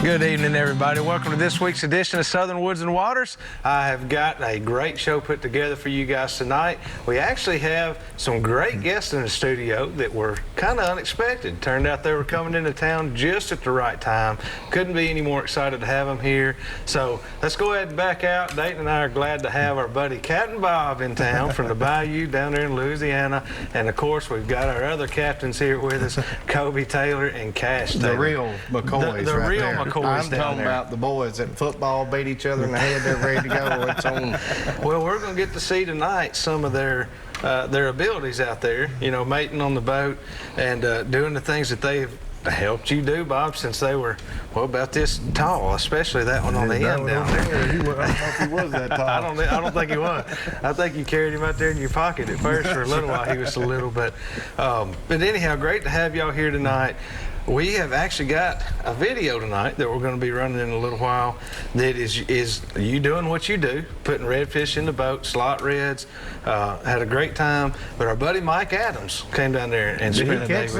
Good evening, everybody. Welcome to this week's edition of Southern Woods and Waters. I have got a great show put together for you guys tonight. We actually have some great guests in the studio that were kind of unexpected. Turned out they were coming into town just at the right time. Couldn't be any more excited to have them here. So let's go ahead and back out. Dayton and I are glad to have our buddy Captain Bob in town from the Bayou down there in Louisiana. And of course, we've got our other captains here with us, Kobe Taylor and Cash Taylor. The real McCoys, the right real there. McCoys. I'm talking about the boys that football beat each other in the head. They're ready to go. It's on. Well, we're going to get to see tonight some of their abilities out there. You know, mating on the boat and doing the things that they've helped you do, Bob, since they were, well, about this tall, especially that one on the end down there. I don't know if he was that tall. I don't think he was. I think you carried him out there in your pocket at first for a little while. He was a little, but anyhow, great to have y'all here tonight. We have actually got a video tonight that we're going to be running in a little while that is you doing what you do, putting redfish in the boat, slot reds, had a great time. But our buddy Mike Adams came down there and spent a day with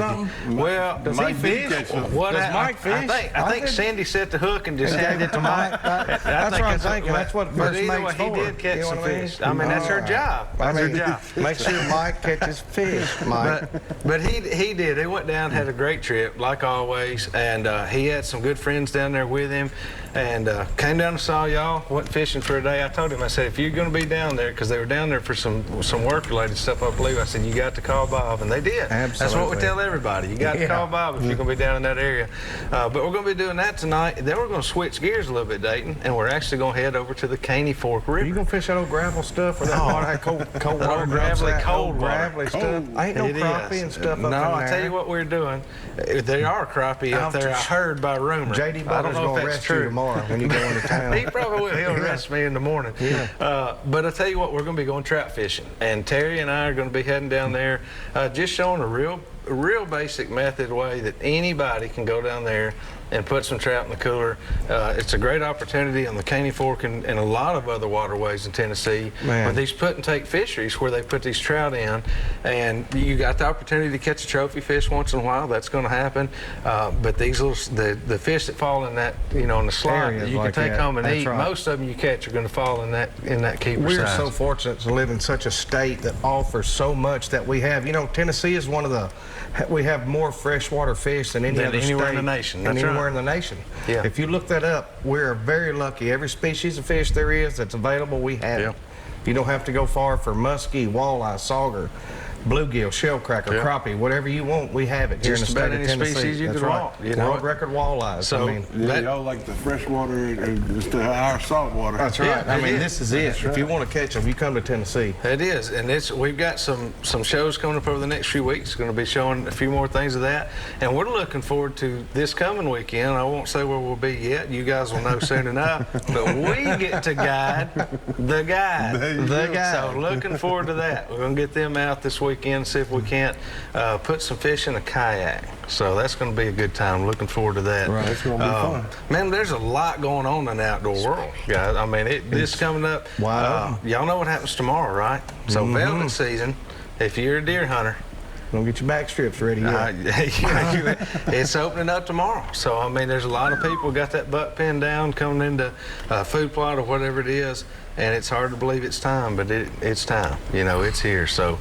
you. Well, does he fish? What does Mike fish? I think Sandy set the hook and just handed it to Mike. That's what I'm thinking. That's what first mate's for. He did catch some fish. I mean, that's her job. That's her job. Make sure Mike catches fish, Mike. But he did. He went down, had a great trip, like always, and he had some good friends down there with him, and came down and saw y'all. Went fishing for a day. I told him, I said, if you're going to be down there, because they were down there for some work-related stuff, I believe. I said, you got to call Bob, and they did. Absolutely. That's what we tell everybody. You got to call Bob if you're going to be down in that area. But we're going to be doing that tonight. Then we're going to switch gears a little bit, Dayton, and we're actually going to head over to the Caney Fork River. Are you going to fish that old gravel stuff or that water, that cold water? Gravelly, cold water. Gravelly stuff. Ain't no crappie and stuff up in there. No, I tell you what we're doing. There are crappie up there. I heard by rumor. J.D. Butler's going to arrest you tomorrow when you go into town. He probably will. He'll arrest me in the morning. Yeah. But I tell you what, we're going to be going trout fishing. And Terry and I are going to be heading down there just showing a real basic method way that anybody can go down there and put some trout in the cooler. It's a great opportunity on the Caney Fork and a lot of other waterways in Tennessee with these put and take fisheries where they put these trout in, and you got the opportunity to catch a trophy fish once in a while. That's going to happen. But these little the fish that fall in that, you know, in the slot that you can take home and eat, most of them you catch are going to fall in that keeper We're size. so fortunate to live in such a state that offers so much that we have. You know, Tennessee is one of the, we have more freshwater fish than any other anywhere state in the nation. That's anywhere right. in the nation. Yeah. If you look that up, we're very lucky. Every species of fish there is that's available, we have it. You don't have to go far for muskie, walleye, sauger, bluegill, shellcracker, crappie, whatever you want, we have it here in the state of Tennessee. Species you That's can right. want. You know? World record walleyes. So, I mean, y'all like the freshwater and our saltwater. that's right. Yeah, I mean, this is it. If you want to catch them, you come to Tennessee. It is, and we've got some shows coming up over the next few weeks. Going to be showing a few more things of that, and we're looking forward to this coming weekend. I won't say where we'll be yet. You guys will know soon enough. But we get to guide the guide. The guide. So looking forward to that. We're going to get them out this weekend, see if we can't put some fish in a kayak. So that's going to be a good time. Looking forward to that. Right, it's going to be fun. Man, there's a lot going on in the outdoor world, guys. I mean, this coming up. Y'all know what happens tomorrow, right? So velvet season, if you're a deer hunter, Don't get your back strips ready yet. It's opening up tomorrow. So, I mean, there's a lot of people got that buck pinned down coming into food plot or whatever it is, and it's hard to believe it's time, but it's time. You know, it's here. So,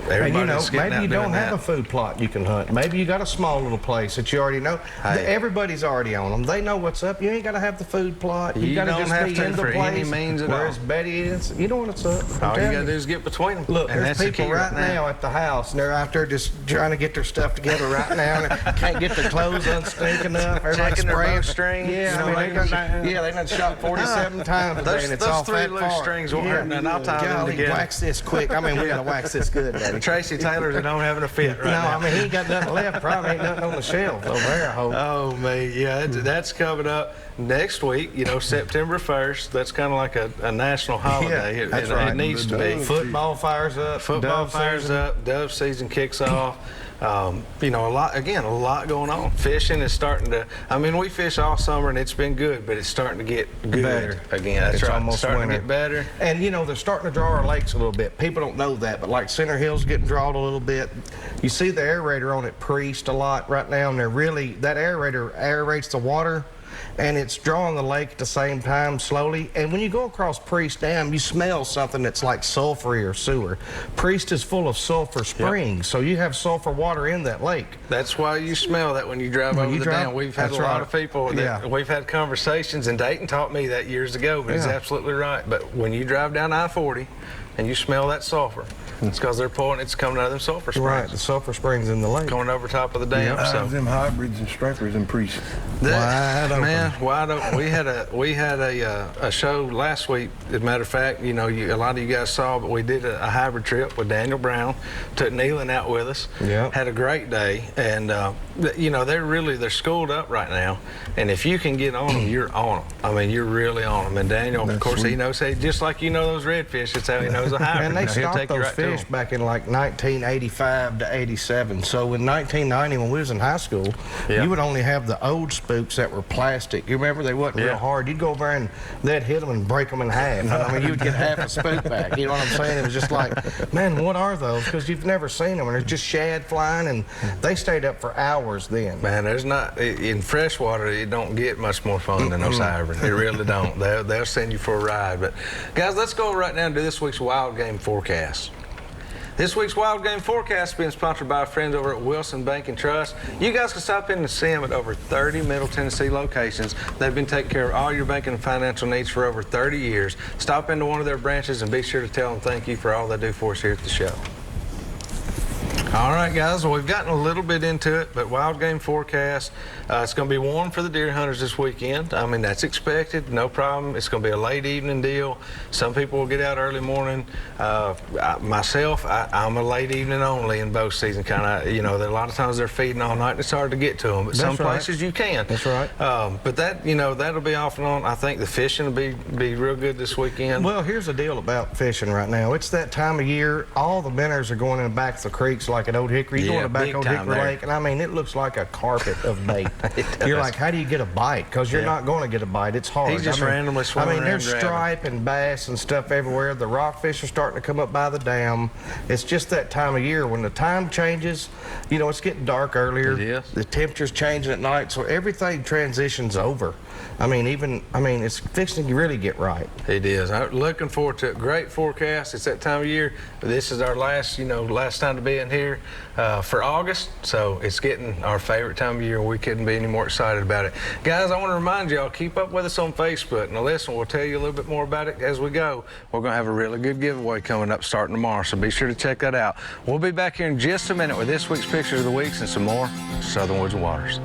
everybody's getting out maybe you don't have a food plot you can hunt. Maybe you got a small little place that you already know. Hey. Everybody's already on them. They know what's up. You ain't got to have the food plot. You got to just be in the for place any means at all. whereas Betty is. You know what's up. All you got to do is get between them. Look, and there's people right now at the house, and they're out there just trying to get their stuff together right now, and can't get their clothes unstink enough. Checking their bowstring. Yeah, I mean, they done shot 47 times today, and it's all three fat loose far. strings won't hurt, and I'll tie them together. Wax this quick. I mean, we got to wax this good, Daddy. Tracy Taylor's at home having a fit right now. No, I mean, he ain't got nothing left. Probably ain't nothing on the shelf over there, I hope. Oh, man, yeah, that's coming up next week, you know, September 1st. That's kind of like a national holiday. That's right. It needs to be. Football fires up. Football fires up. Dove season kicks off. You know, a lot going on. Fishing is starting to, I mean, we fish all summer and it's been good, but it's starting to get good better again. That's it's right. Almost starting winter. to get better. And, you know, they're starting to draw our lakes a little bit. People don't know that, but like Center Hill's getting drawn a little bit. You see the aerator on it Priest a lot right now, and they're really, that aerator aerates the water and it's drawing the lake at the same time slowly. And when you go across Priest Dam, you smell something that's like sulfury or sewer. Priest is full of sulfur springs, so you have sulfur water in that lake. That's why you smell that when you drive over the dam. We've had a lot of people that we've had conversations, and Dayton taught me that years ago, but he's absolutely right. But when you drive down I-40 and you smell that sulfur, it's because they're pulling, it's coming out of them sulfur springs. Right, the sulfur springs in the lake. Going over top of the dam. So them hybrids and stripers and Priest. Wide open. Man, wide open. We had a show last week. As a matter of fact, you know, a lot of you guys saw, but we did a hybrid trip with Daniel Brown. Took Nealon out with us. Yeah. Had a great day, and you know, they're schooled up right now. And if you can get on them, you're on them. I mean, you're really on them. And Daniel, of course, he knows. Just like you know those redfish, that's how he knows a hybrid. And they stopped those fish back in like 1985 to 87. So in 1990, when we was in high school, you would only have the old spooks that were plastic. You remember, they wasn't real hard. You'd go over there and they'd hit them and break them in half. I mean, you'd get half a spook back. You know what I'm saying? It was just like, man, what are those? Because you've never seen them, and there's just shad flying, and they stayed up for hours then. Man, there's not, in freshwater, it don't get much more fun than those hybrids. It really don't. They'll send you for a ride. But guys, let's go right now and do this week's wild game forecast. This week's Wild Game Forecast is being sponsored by our friends over at Wilson Bank and Trust. You guys can stop in and see them at over 30 Middle Tennessee locations. They've been taking care of all your banking and financial needs for over 30 years. Stop into one of their branches and be sure to tell them thank you for all they do for us here at the show. All right, guys, well, we've gotten a little bit into it, but wild game forecast, it's going to be warm for the deer hunters this weekend. I mean, that's expected, no problem. It's going to be a late evening deal. Some people will get out early morning. Myself, I'm a late evening only in bow season, kind of, you know, a lot of times they're feeding all night and it's hard to get to them, but some places you can. That's right. But that, you know, that'll be off and on. I think the fishing will be real good this weekend. Well, here's the deal about fishing right now. It's that time of year, all the minnows are going in the back of the creeks like at Old Hickory. You go in the back of Old Hickory Lake, and I mean, it looks like a carpet of bait. You're like, how do you get a bite? Because you're not going to get a bite. It's hard. He's just randomly swimming. I mean, there's stripe and bass and stuff everywhere. The rockfish are starting to come up by the dam. It's just that time of year when the time changes. You know, it's getting dark earlier. It is. The temperature's changing at night, so everything transitions over. I mean, it's fixing to really get right. It is. I'm looking forward to it. Great forecast. It's that time of year. This is our last time to be in here for August. So it's getting our favorite time of year. We couldn't be any more excited about it. Guys, I want to remind y'all, keep up with us on Facebook. Now listen, we'll tell you a little bit more about it as we go. We're going to have a really good giveaway coming up starting tomorrow, so be sure to check that out. We'll be back here in just a minute with this week's Pictures of the Weeks and some more Southern Woods and Waters.